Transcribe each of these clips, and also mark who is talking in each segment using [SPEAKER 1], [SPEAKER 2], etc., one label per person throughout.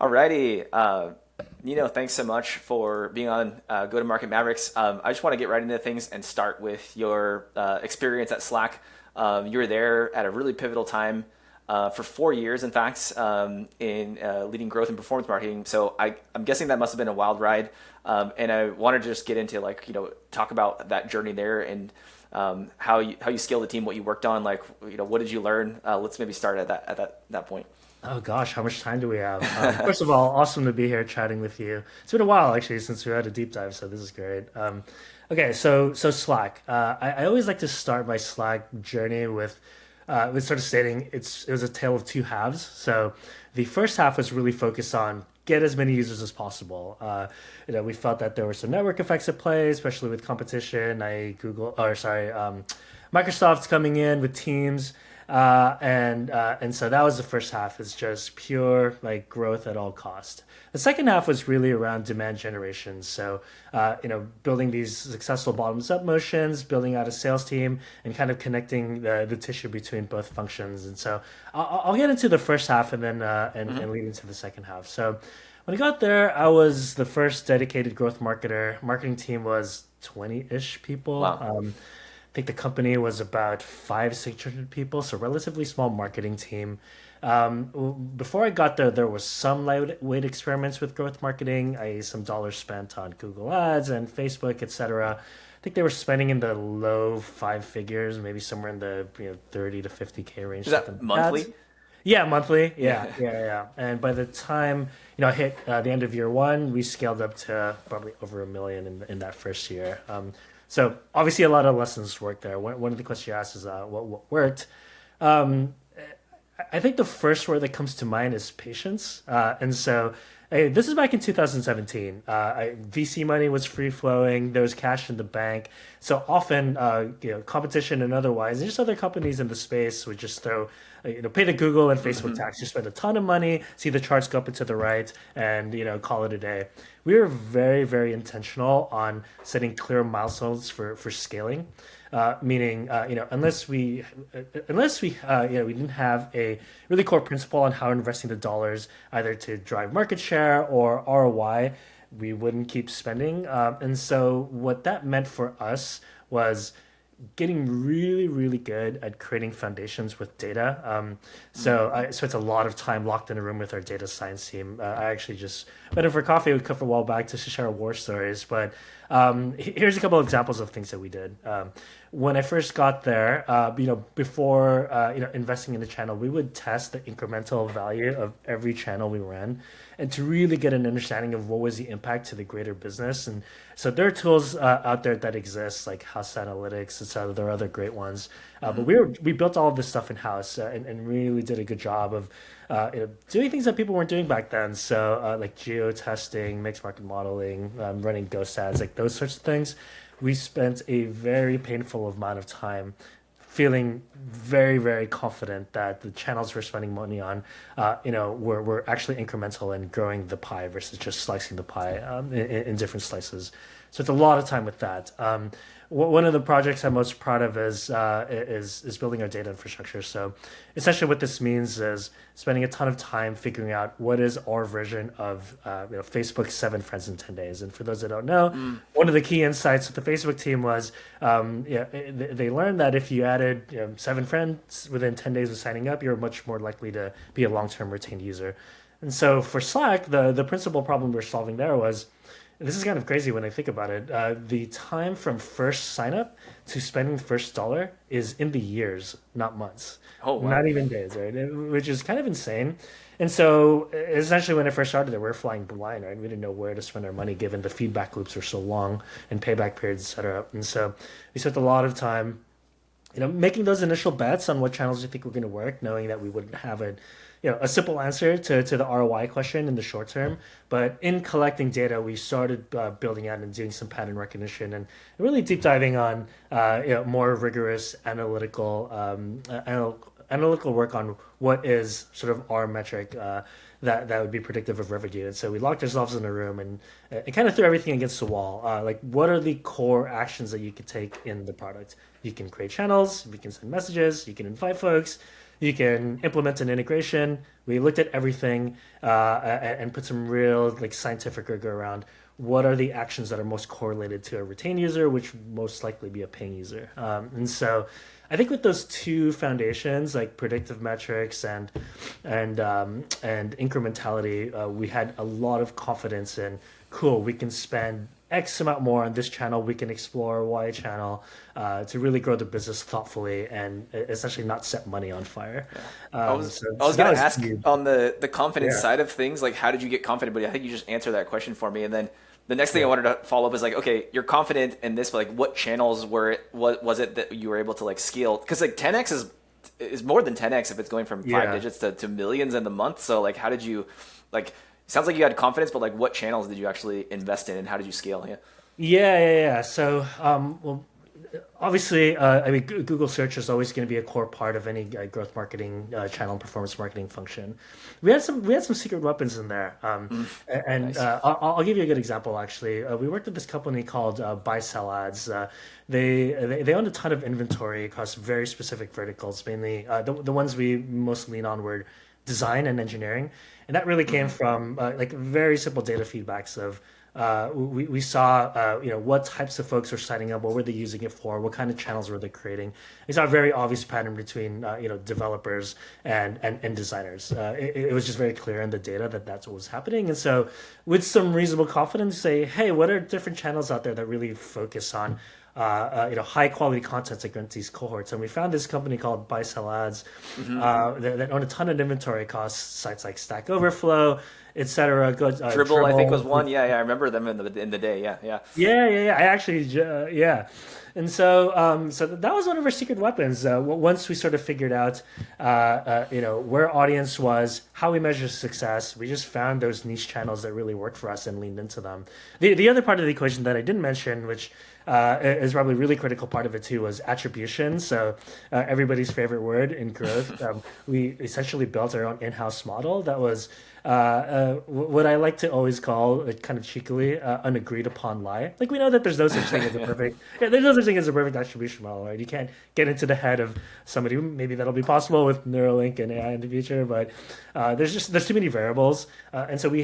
[SPEAKER 1] Alrighty. Nino, thanks so much for being on Go-to-Market Mavericks. I just want to get right into things and start with your experience at Slack. You were there at a really pivotal time for 4 years, in fact, in leading growth and performance marketing. So I'm guessing that must have been a wild ride. And I wanted to just get into talk about that journey there and how you scaled the team, what you worked on, what did you learn? Let's maybe start at that point.
[SPEAKER 2] Oh gosh, how much time do we have? First of all, awesome to be here chatting with you. It's been a while actually since we had a deep dive, so this is great. Okay, so Slack. I always like to start my Slack journey with sort of stating it was a tale of two halves. So the first half was really focused on get as many users as possible. We felt that there were some network effects at play, especially with competition. Microsoft's coming in with Teams. And so that was the first half. It's just pure like growth at all cost. The second half was really around demand generation. So, building these successful bottoms up motions, building out a sales team, and kind of connecting the tissue between both functions. And so, I'll get into the first half and then and lead into the second half. So, when I got there, I was the first dedicated growth marketer. Marketing team was 20-ish people.
[SPEAKER 1] Wow.
[SPEAKER 2] I think the company was about 600 people, so relatively small marketing team. Before I got there, there was some lightweight experiments with growth marketing. Some dollars spent on Google Ads and Facebook, etc. I think they were spending in the low five figures, maybe somewhere in the 30 to 50K range,
[SPEAKER 1] Is
[SPEAKER 2] something
[SPEAKER 1] that
[SPEAKER 2] like that.
[SPEAKER 1] monthly?
[SPEAKER 2] Yeah, monthly. Yeah,
[SPEAKER 1] Yeah.
[SPEAKER 2] yeah, yeah. And by the time I hit the end of year one, we scaled up to probably over 1 million in that first year. So obviously a lot of lessons worked there. One of the questions you asked is what worked. Um, I think the first word that comes to mind is patience. And so this is back in 2017. VC money was free flowing. There was cash in the bank. So often, competition and otherwise, and just other companies in the space would just throw, pay the Google and Facebook tax. You spend a ton of money, see the charts go up and to the right, and call it a day. We were very, very intentional on setting clear milestones for scaling. Meaning, we didn't have a really core principle on how investing the dollars either to drive market share or ROI, we wouldn't keep spending. And so what that meant for us was getting really, really good at creating foundations with data. So I spent a lot of time locked in a room with our data science team. I actually just went in for coffee a couple of while back to share war stories. But here's a couple of examples of things that we did. When I first got there, before investing in the channel, we would test the incremental value of every channel we ran, and to really get an understanding of what was the impact to the greater business. And so there are tools out there that exist, like House Analytics, etc. There are other great ones, but we built all of this stuff in house and really did a good job of doing things that people weren't doing back then. So like geo testing, mixed market modeling, running ghost ads, like those sorts of things. We spent a very painful amount of time feeling very, very confident that the channels we're spending money on, were actually incremental and growing the pie versus just slicing the pie in different slices. So it's a lot of time with that. One of the projects I'm most proud of is building our data infrastructure. So essentially, what this means is spending a ton of time figuring out what is our version of Facebook's 7 friends in 10 days. And for those that don't know, one of the key insights with the Facebook team was they learned that if you added 7 friends within 10 days of signing up, you're much more likely to be a long-term retained user. And so for Slack, the principal problem we're solving there was this is kind of crazy when I think about it. The time from first sign up to spending the first dollar is in the years, not months,
[SPEAKER 1] Oh, wow.
[SPEAKER 2] not even days, right? Which is kind of insane. And so essentially, when I first started there, we were flying blind, right? We didn't know where to spend our money given the feedback loops are so long and payback periods, et cetera. And so we spent a lot of time making those initial bets on what channels we think were going to work, knowing that we wouldn't have a simple answer to the ROI question in the short term. But in collecting data, we started building out and doing some pattern recognition and really deep diving on more rigorous analytical work on what is sort of our metric that would be predictive of revenue. And so we locked ourselves in a room and kind of threw everything against the wall. Like, what are the core actions that you could take in the product? You can create channels, you can send messages, you can invite folks, You can implement an integration. We looked at everything and put some real like scientific rigor around what are the actions that are most correlated to a retained user, which most likely be a paying user. And so I think with those two foundations, like predictive metrics and incrementality, we had a lot of confidence in, cool, we can spend X amount more on this channel, we can explore Y channel to really grow the business thoughtfully and essentially not set money on fire.
[SPEAKER 1] I was I
[SPEAKER 2] So
[SPEAKER 1] was
[SPEAKER 2] that
[SPEAKER 1] gonna
[SPEAKER 2] was
[SPEAKER 1] ask
[SPEAKER 2] huge.
[SPEAKER 1] on the confidence
[SPEAKER 2] Yeah,
[SPEAKER 1] side of things, like how did you get confident? But I think you just answered that question for me. And then the next thing I
[SPEAKER 2] yeah.
[SPEAKER 1] wanted to follow up is like, okay, you're confident in this, but like what channels were it, what was it that you were able to like scale? Because like 10x is more than 10x if it's going from five
[SPEAKER 2] Yeah.
[SPEAKER 1] digits to millions in the month. So like how did you like sounds like you had confidence, but like what channels did you actually invest in and how did you scale? Yeah.
[SPEAKER 2] Yeah. So, well, obviously, I mean, Google search is always going to be a core part of any growth marketing channel and performance marketing function. We had some secret weapons in there, and
[SPEAKER 1] Nice.
[SPEAKER 2] I'll give you a good example. Actually, we worked with this company called Buy Sell Ads. They owned a ton of inventory across very specific verticals. Mainly, the ones we most lean on were design and engineering, and that really came
[SPEAKER 1] Hmm.
[SPEAKER 2] from like very simple data feedbacks of we saw what types of folks were signing up, what were they using it for, what kind of channels were they creating. We saw a very obvious pattern between developers and designers. It was just very clear in the data that that's what was happening, and so with some reasonable confidence, say, hey, what are different channels out there that really focus on high quality content against these cohorts. And we found this company called Buy Sell Ads
[SPEAKER 1] Hmm.
[SPEAKER 2] that own a ton of inventory across sites like Stack Overflow, etc. Good
[SPEAKER 1] Dribble, I think was
[SPEAKER 2] Dribble.
[SPEAKER 1] one. Yeah, yeah, I remember them in the day. Yeah, yeah.
[SPEAKER 2] Yeah. I actually, yeah. And so, so that was one of our secret weapons. Once we sort of figured out, where audience was, how we measure success, we just found those niche channels that really worked for us and leaned into them. The other part of the equation that I didn't mention, which is probably a really critical part of it too, was attribution. So everybody's favorite word in growth. We essentially built our own in-house model that was what I like to always call, kind of cheekily, an agreed upon lie. Like we know that there's no such thing as a
[SPEAKER 1] Yeah.
[SPEAKER 2] perfect, yeah, there's no such thing as a perfect attribution model, right? You can't get into the head of somebody. Maybe that'll be possible with Neuralink and AI in the future, but there's too many variables, and so we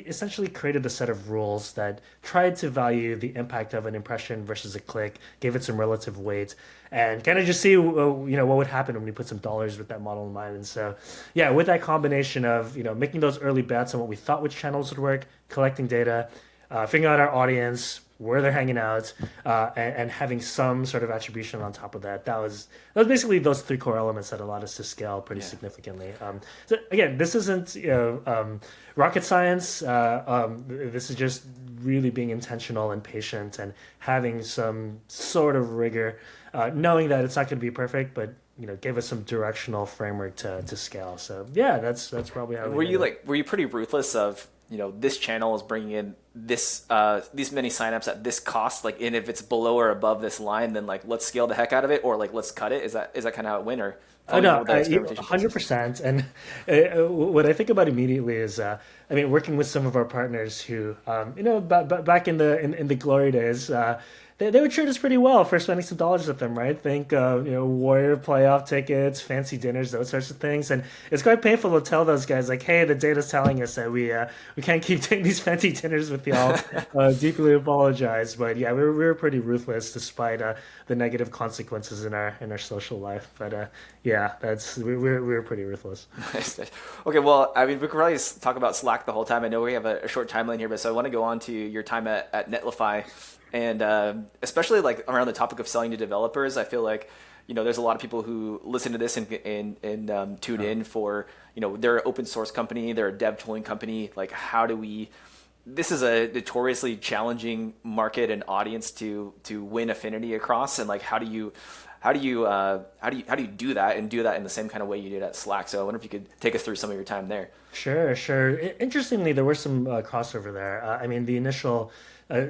[SPEAKER 2] essentially created a set of rules that tried to value the impact of an impression versus a click, gave it some relative weight, and kind of just see what would happen when we put some dollars with that model in mind. And so, yeah, with that combination of making those early bets on what we thought which channels would work, collecting data, figuring out our audience, where they're hanging out, and having some sort of attribution on top of that. That was basically those three core elements that allowed us to scale pretty
[SPEAKER 1] Yeah.
[SPEAKER 2] significantly. So again, this isn't rocket science. This is just really being intentional and patient and having some sort of rigor, knowing that it's not going to be perfect, but give us some directional framework to scale. So yeah, that's probably how we
[SPEAKER 1] Were
[SPEAKER 2] did
[SPEAKER 1] you
[SPEAKER 2] it.
[SPEAKER 1] like were you pretty ruthless of this channel is bringing in this these many signups at this cost, like, and if it's below or above this line, then like let's scale the heck out of it, or like let's cut it? Is that kind of how it went? Or
[SPEAKER 2] Oh
[SPEAKER 1] tell me
[SPEAKER 2] no,
[SPEAKER 1] about that experimentation process.
[SPEAKER 2] 100%. And what I think about immediately is, I mean, working with some of our partners who, back in the glory days, they would treat us pretty well for spending some dollars with them, right? Think, Warrior playoff tickets, fancy dinners, those sorts of things. And it's quite painful to tell those guys, like, hey, the data's telling us that we can't keep taking these fancy dinners with y'all. Deeply apologize, but yeah, we were pretty ruthless despite the negative consequences in our social life. But yeah, we were pretty ruthless.
[SPEAKER 1] Nice, nice. Okay, well, I mean, we could probably talk about Slack the whole time. I know we have a short timeline here, but so I want to go on to your time at Netlify, and especially like around the topic of selling to developers. I feel like there's a lot of people who listen to this and tune
[SPEAKER 2] Uh,
[SPEAKER 1] in for they're an open source company, they're a dev tooling company. Like, how do we? This is a notoriously challenging market and audience to win affinity across, and like how do you do that and do that in the same kind of way you did at Slack? So I wonder if you could take us through some of your time there.
[SPEAKER 2] Sure. Interestingly, there was some crossover there. I mean, the initial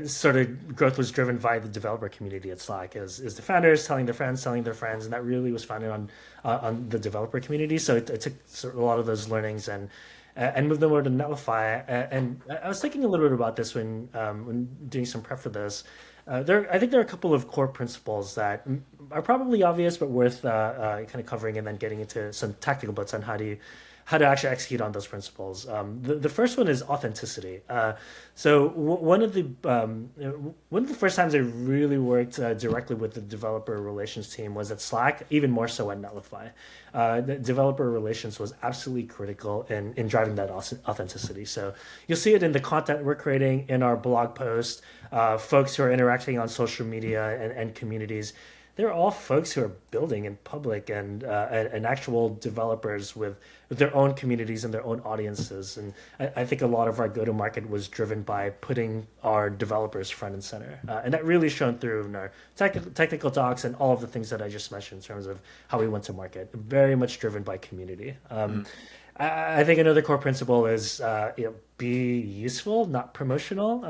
[SPEAKER 2] sort of growth was driven by the developer community at Slack, is the founders telling their friends, telling their friends, and that really was founded on the developer community. So it took sort of a lot of those learnings and moved them over to Netlify. And I was thinking a little bit about this when doing some prep for this. I think there are a couple of core principles that are probably obvious, but worth kind of covering, and then getting into some tactical bits on how to actually execute on those principles. The first one is authenticity. One of the first times I really worked directly with the developer relations team was at Slack, even more so at Netlify. The developer relations was absolutely critical in driving that authenticity. So you'll see it in the content we're creating, in our blog posts, folks who are interacting on social media and communities. They're all folks who are building in public, and actual developers with their own communities and their own audiences. And I think a lot of our go-to-market was driven by putting our developers front and center. And that really shone through in our technical talks and all of the things that I just mentioned in terms of how we went to market. Very much driven by community. I think another core principle is be useful, not promotional.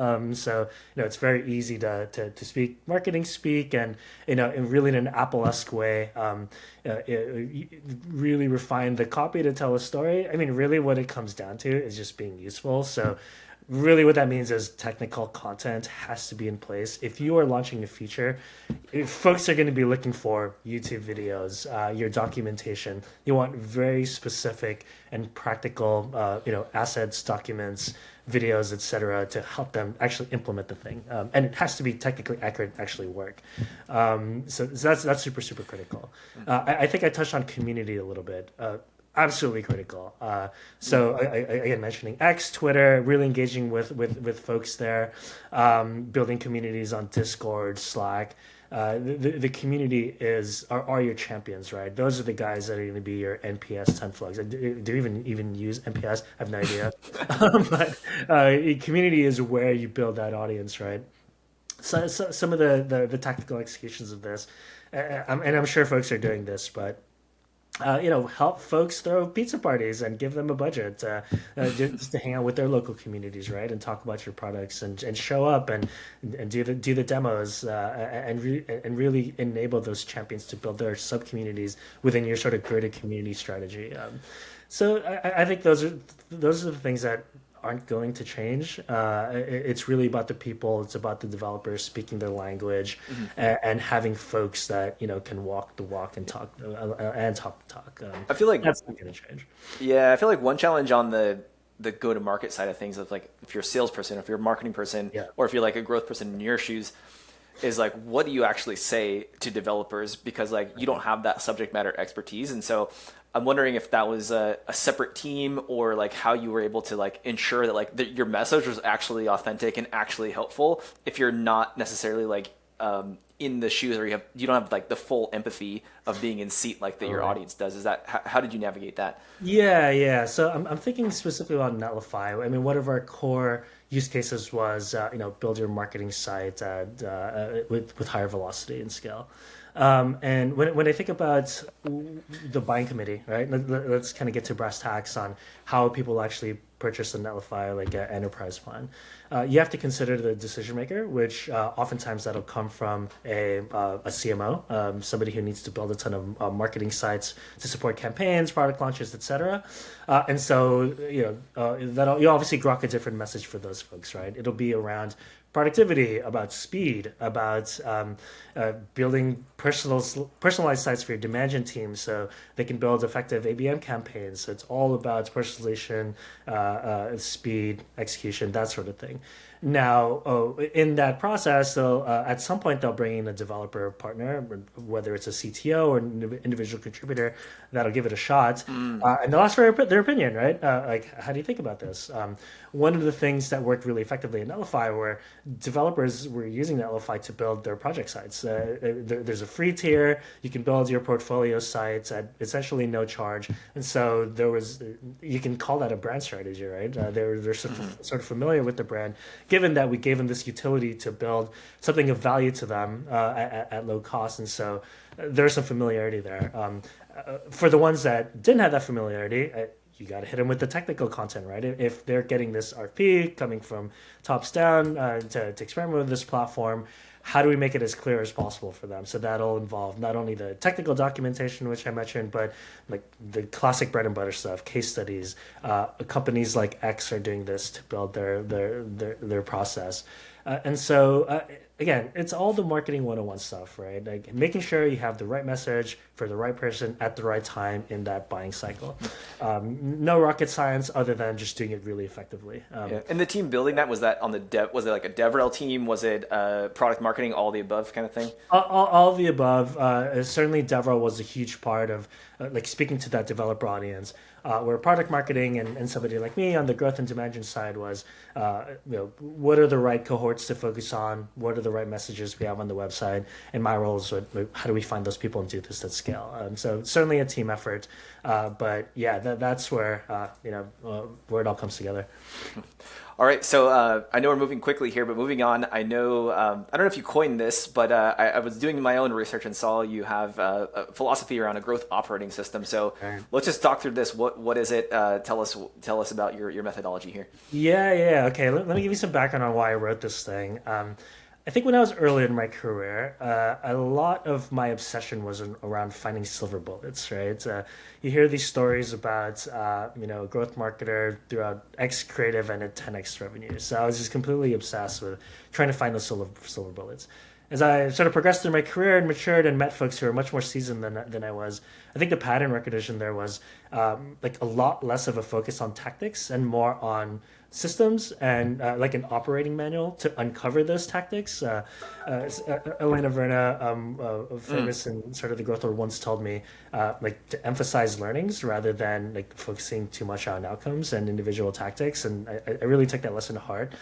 [SPEAKER 2] It's very easy to speak marketing speak, and really in an Apple-esque way, really refine the copy to tell a story. I mean, really, what it comes down to is just being useful. So really what that means is technical content has to be in place. If you are launching a feature, folks are going to be looking for YouTube videos, your documentation. You want very specific and practical, assets, documents, videos, etc., to help them actually implement the thing. And it has to be technically accurate, actually work. So that's super, super critical. I think I touched on community a little bit. Absolutely critical. Again, mentioning X, Twitter, really engaging with folks there, building communities on Discord, Slack. The community are your champions, right? Those are the guys that are going to be your NPS 10 flags. Do you even use NPS? I have no idea. But community is where you build that audience, right? So some of the tactical executions of this, and I'm sure folks are doing this, but help folks throw pizza parties and give them a budget just to hang out with their local communities, right? And talk about your products and show up and do the demos and really enable those champions to build their sub communities within your sort of greater community strategy. I think those are the things that aren't going to change. It's really about the people. It's about the developers speaking their language, and having folks that can walk the walk and talk the talk.
[SPEAKER 1] I feel like
[SPEAKER 2] that's not going to change.
[SPEAKER 1] Yeah, I feel like one challenge on the go-to-market side of things, of like if you're a salesperson, if you're a marketing person, or if you're like a growth person in your shoes, is like, what do you actually say to developers? Because like you don't have that subject matter expertise, and so I'm wondering if that was a separate team, or like how you were able to like ensure that like your message was actually authentic and actually helpful, if you're not necessarily like in the shoes, or you don't have like the full empathy of being in seat like that your audience does. Is that how did you navigate that?
[SPEAKER 2] Yeah. So I'm thinking specifically about Netlify. I mean, one of our core use cases was build your marketing site with higher velocity and scale. And when I think about the buying committee, right? Let's kind of get to brass tacks on how people actually purchase a Netlify, like an enterprise plan. You have to consider the decision maker, which oftentimes that'll come from a CMO, somebody who needs to build a ton of marketing sites to support campaigns, product launches, etc. And so that'll you obviously grok a different message for those folks, right? It'll be around productivity, about speed, about building personalized sites for your demand gen team so they can build effective ABM campaigns. So it's all about personalization, speed, execution, that sort of thing. Now, in that process, at some point they'll bring in a developer partner, whether it's a CTO or an individual contributor, that'll give it a shot, and they'll ask for their opinion, right? Like, how do you think about this? One of the things that worked really effectively in Netlify were developers were using Netlify to build their project sites. There's a free tier. You can build your portfolio sites at essentially no charge. And so you can call that a brand strategy, right? They're sort of familiar with the brand, given that we gave them this utility to build something of value to them at low cost. And so there's some familiarity there. For the ones that didn't have that familiarity, you got to hit them with the technical content, right? If they're getting this RP coming from tops down to experiment with this platform, how do we make it as clear as possible for them? So that'll involve not only the technical documentation, which I mentioned, but like the classic bread and butter stuff, case studies. Companies like X are doing this to build their process. Again, it's all the marketing 101 stuff, right? Like making sure you have the right message for the right person at the right time in that buying cycle. No rocket science other than just doing it really effectively.
[SPEAKER 1] Yeah. And the team building that, was that on the dev? Was it like a DevRel team? Was it product marketing? All the above kind of thing.
[SPEAKER 2] All of the above. Certainly, DevRel was a huge part of like speaking to that developer audience. Where product marketing and somebody like me on the growth and demand gen side was, what are the right cohorts to focus on? What are the right messages we have on the website? And my role is how do we find those people and do this at scale? So certainly a team effort, but yeah, that's where where it all comes together.
[SPEAKER 1] All right, so I know we're moving quickly here, but moving on, I know, I don't know if you coined this, but I was doing my own research and saw you have a philosophy around a growth operating system. So let's just talk through this. What is it? Tell us about your methodology here.
[SPEAKER 2] Yeah. Okay, let me give you some background on why I wrote this thing. I think when I was early in my career, a lot of my obsession was around finding silver bullets, right? You hear these stories about, a growth marketer throughout X creative and at 10X revenue. So I was just completely obsessed with trying to find those silver bullets. As I sort of progressed through my career and matured and met folks who are much more seasoned than I was, I think the pattern recognition there was like a lot less of a focus on tactics and more on systems and like an operating manual to uncover those tactics. Elena Verna, famous in sort of the growth world, once told me like to emphasize learnings rather than like focusing too much on outcomes and individual tactics. And I really took that lesson to heart.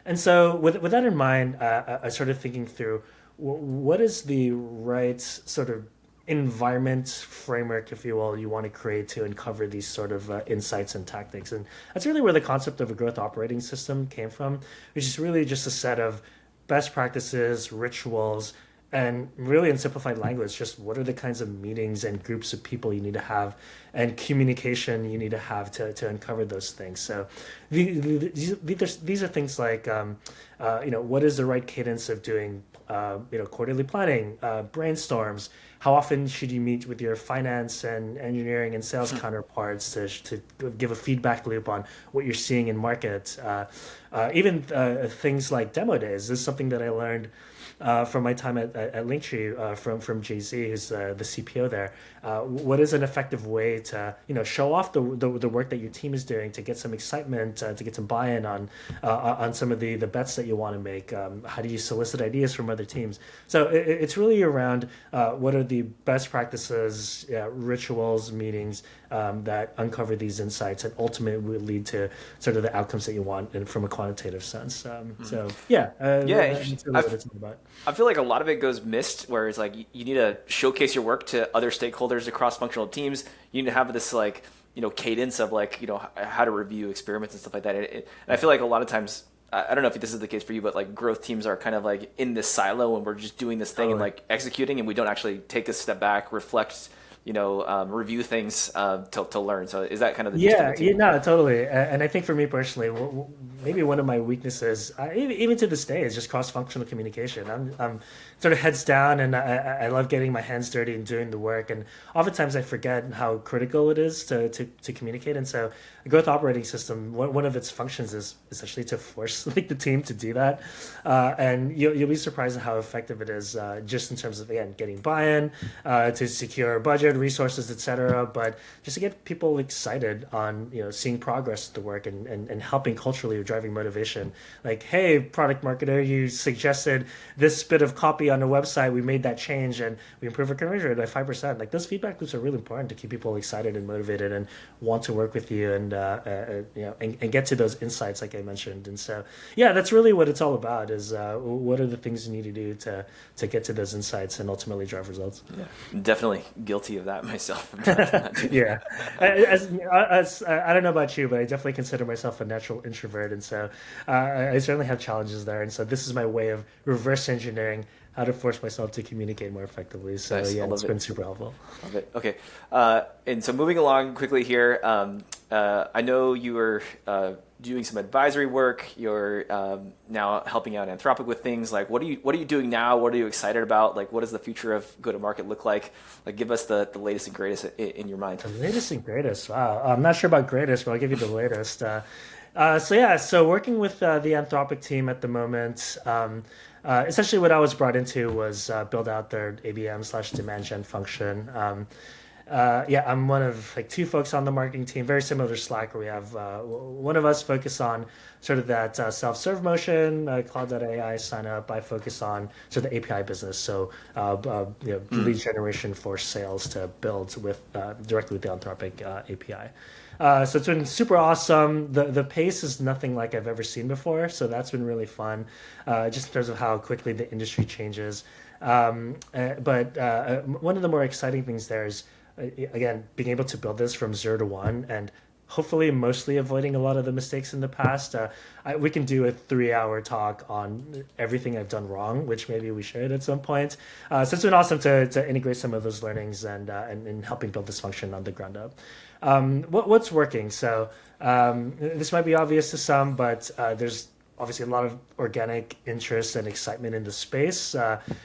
[SPEAKER 2] And so with that in mind, I started thinking through what is the right sort of environment framework, if you will, you want to create to uncover these sort of insights and tactics. And that's really where the concept of a growth operating system came from, which is really just a set of best practices, rituals, and really in simplified language, just what are the kinds of meetings and groups of people you need to have and communication you need to have to uncover those things. So these are things like, what is the right cadence of doing, quarterly planning, brainstorms, how often should you meet with your finance and engineering and sales counterparts to give a feedback loop on what you're seeing in market? Even things like demo days. This is something that I learned from my time at Linktree from Jay-Z, who's the CPO there. What is an effective way to show off the work that your team is doing, to get some excitement, to get some buy-in on some of the bets that you want to make? How do you solicit ideas from other teams? So it's really around what are the best practices, rituals, meetings that uncover these insights and ultimately will lead to sort of the outcomes that you want and from a quantitative sense. So that's really what it's all about.
[SPEAKER 1] I feel like a lot of it goes missed, where it's like you need to showcase your work to other stakeholders across functional teams. You need to have this like cadence of like how to review experiments and stuff like that. And I feel like a lot of times, I don't know if this is the case for you, but like growth teams are kind of like in this silo and we're just doing this thing and like executing, and we don't actually take a step back, reflect, review things to learn. So is that kind of the gist of it too?
[SPEAKER 2] No, totally. And I think for me personally, maybe one of my weaknesses, even to this day, is just cross-functional communication. I'm sort of heads down, and I love getting my hands dirty and doing the work. And oftentimes I forget how critical it is to communicate. And so a growth operating system, one of its functions is essentially to force like the team to do that. And you'll be surprised at how effective it is, just in terms of, again, getting buy-in, to secure budget, resources, etc. But just to get people excited on seeing progress at the work and helping culturally with driving motivation. Like, hey, product marketer, you suggested this bit of copy on the website. We made that change and we improved our conversion rate by 5%. Like those feedback loops are really important to keep people excited and motivated and want to work with you and get to those insights, like I mentioned. And so, that's really what it's all about. Is what are the things you need to do to get to those insights and ultimately drive results.
[SPEAKER 1] Yeah, definitely guilty of that myself.
[SPEAKER 2] Yeah, I don't know about you, but I definitely consider myself a natural introvert, and so I certainly have challenges there. And so this is my way of reverse engineering how to force myself to communicate more effectively. So
[SPEAKER 1] Nice. I
[SPEAKER 2] yeah, it's
[SPEAKER 1] love
[SPEAKER 2] been
[SPEAKER 1] it.
[SPEAKER 2] super helpful.
[SPEAKER 1] Love it. Okay. And so moving along quickly here, I know you were doing some advisory work. You're now helping out Anthropic with things like what are you doing now? What are you excited about? Like, what does the future of go to market look like? Like, give us the latest and greatest in your mind.
[SPEAKER 2] The latest and greatest. Wow. I'm not sure about greatest, but I'll give you the latest. So yeah, so working with the Anthropic team at the moment, essentially what I was brought into was build out their ABM slash demand gen function. Yeah, I'm one of like two folks on the marketing team, very similar to Slack, where we have one of us focus on sort of that self-serve motion, Cloud.ai sign up. I focus on sort of the API business, so lead generation for sales to build with directly with the Anthropic API. So it's been super awesome. The pace is nothing like I've ever seen before, so that's been really fun, just in terms of how quickly the industry changes. But one of the more exciting things there is again, being able to build this from 0 to 1 and hopefully mostly avoiding a lot of the mistakes in the past. We can do a 3 hour talk on everything I've done wrong, which maybe we should at some point. So it's been awesome to integrate some of those learnings and helping build this function on the ground up. What's working? So this might be obvious to some, but there's obviously a lot of organic interest and excitement in the space.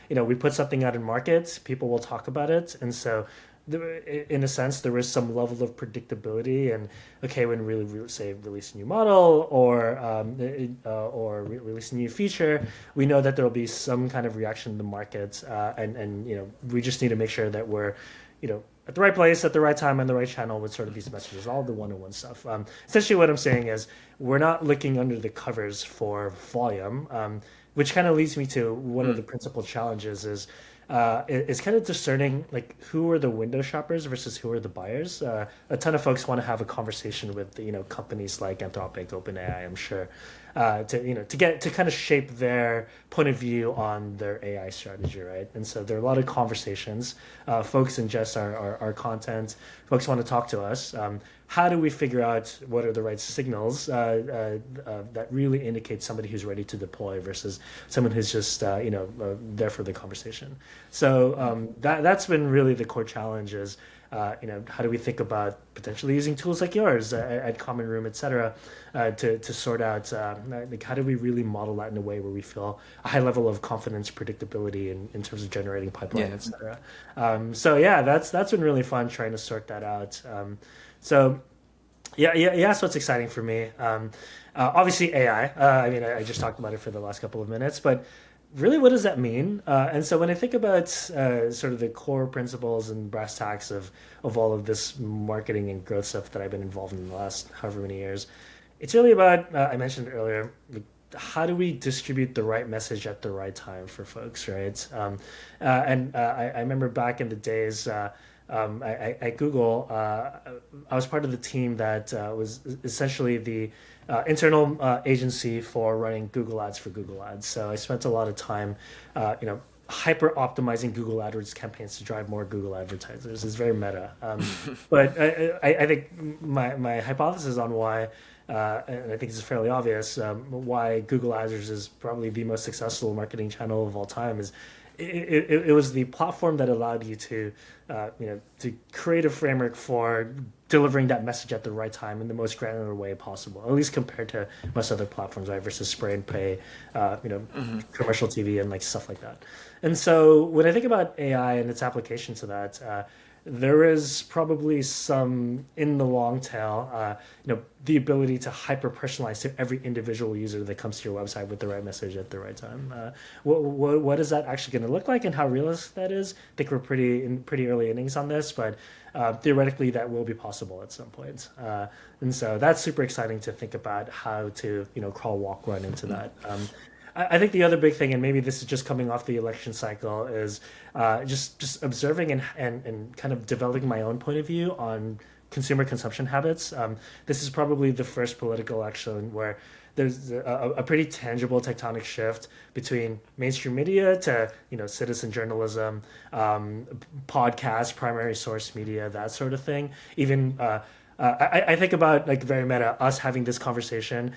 [SPEAKER 2] We put something out in market, people will talk about it, and so in a sense, there is some level of predictability. And okay, when say release a new model or release a new feature, we know that there will be some kind of reaction in the market, and we just need to make sure that we're at the right place at the right time on the right channel with sort of these messages, all the one-on-one stuff. Essentially, what I'm saying is we're not looking under the covers for volume, which kind of leads me to one of the principal challenges is it's kind of discerning like who are the window shoppers versus who are the buyers. A ton of folks want to have a conversation with companies like Anthropic, OpenAI, I'm sure, to kind of shape their point of view on their AI strategy, right? And so there are a lot of conversations. Folks ingest our content. Folks want to talk to us. How do we figure out what are the right signals that really indicate somebody who's ready to deploy versus someone who's just there for the conversation? So that's been really the core challenge is how do we think about potentially using tools like yours at Common Room, et cetera, to sort out like how do we really model that in a way where we feel a high level of confidence, predictability in terms of generating pipeline, et cetera. So yeah, that's been really fun trying to sort that out. So yeah. So it's exciting for me. Obviously AI. I just talked about it for the last couple of minutes, but really, what does that mean? And so when I think about sort of the core principles and brass tacks of all of this marketing and growth stuff that I've been involved in the last however many years, it's really about I mentioned earlier. How do we distribute the right message at the right time for folks, right? I remember back in the days. At Google, I was part of the team that was essentially the internal agency for running Google Ads for Google Ads. So I spent a lot of time, hyper optimizing Google AdWords campaigns to drive more Google advertisers. It's very meta. But I think my hypothesis on why, and I think it's fairly obvious, why Google AdWords is probably the most successful marketing channel of all time is it was the platform that allowed you to create a framework for delivering that message at the right time in the most granular way possible, at least compared to most other platforms, right? Versus spray and pay, commercial TV and like stuff like that. And so when I think about AI and its application to that, there is probably some in the long tail, the ability to hyper personalize to every individual user that comes to your website with the right message at the right time. What is that actually going to look like and how realistic that is? I think we're pretty early innings on this, but theoretically that will be possible at some point. And so that's super exciting to think about how to crawl, walk, run into that. I think the other big thing, and maybe this is just coming off the election cycle, is just observing and kind of developing my own point of view on consumer consumption habits. This is probably the first political election where there's a pretty tangible tectonic shift between mainstream media to citizen journalism, podcasts, primary source media, that sort of thing. Even I think about like very meta us having this conversation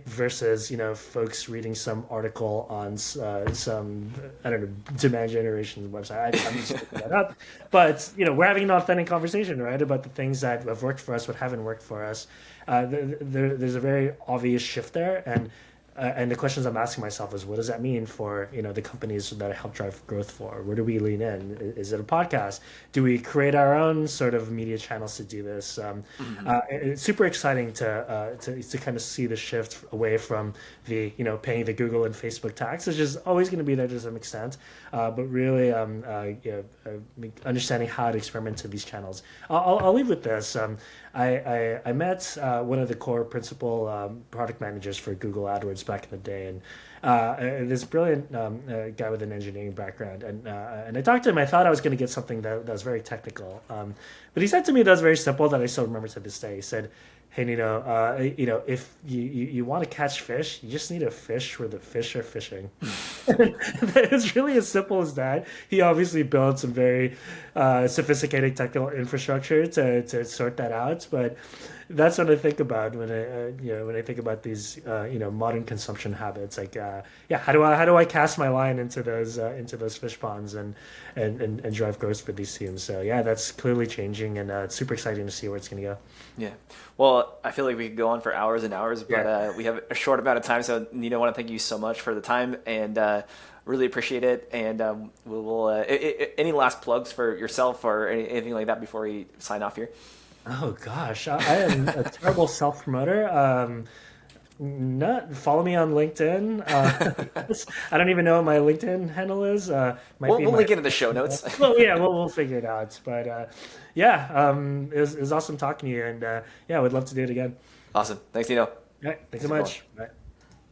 [SPEAKER 2] versus folks reading some article on some I don't know demand generation website. I'm just looking that up, but we're having an authentic conversation, right, about the things that have worked for us, what haven't worked for us. There's a very obvious shift there, and the questions I'm asking myself is, what does that mean for the companies that I help drive growth for? Where do we lean in? Is it a podcast? Do we create our own sort of media channels to do this? It's super exciting to kind of see the shift away from the paying the Google and Facebook tax, which is always going to be there to some extent, but really understanding how to experiment in these channels. I'll leave with this. I met one of the core principal product managers for Google AdWords back in the day, and this brilliant guy with an engineering background, and I talked to him. I thought I was going to get something that was very technical, but he said to me that was very simple that I still remember to this day. He said, "Hey Nino, if you want to catch fish, you just need a fish where the fish are fishing." It's really as simple as that. He obviously built some very sophisticated technical infrastructure to sort that out, but that's what I think about when I think about these modern consumption habits. Like how do I cast my line into those fish ponds and drive growth for these teams? So yeah, that's clearly changing, and it's super exciting to see where it's going to go.
[SPEAKER 1] Yeah. Well, I feel like we could go on for hours and hours, but we have a short amount of time. So, Nino, I want to thank you so much for the time, and really appreciate it. And we'll any last plugs for yourself or anything like that before we sign off here?
[SPEAKER 2] Oh gosh, I am a terrible self promoter. Not follow me on LinkedIn. I don't even know what my LinkedIn handle is. Might be
[SPEAKER 1] We'll
[SPEAKER 2] my
[SPEAKER 1] link it in the show notes.
[SPEAKER 2] well, yeah, we'll figure it out. But yeah, it was awesome talking to you, and yeah, I would love to do it again.
[SPEAKER 1] Awesome. Thanks, Nino.
[SPEAKER 2] All right, thanks so
[SPEAKER 1] Super cool.
[SPEAKER 2] much. Bye.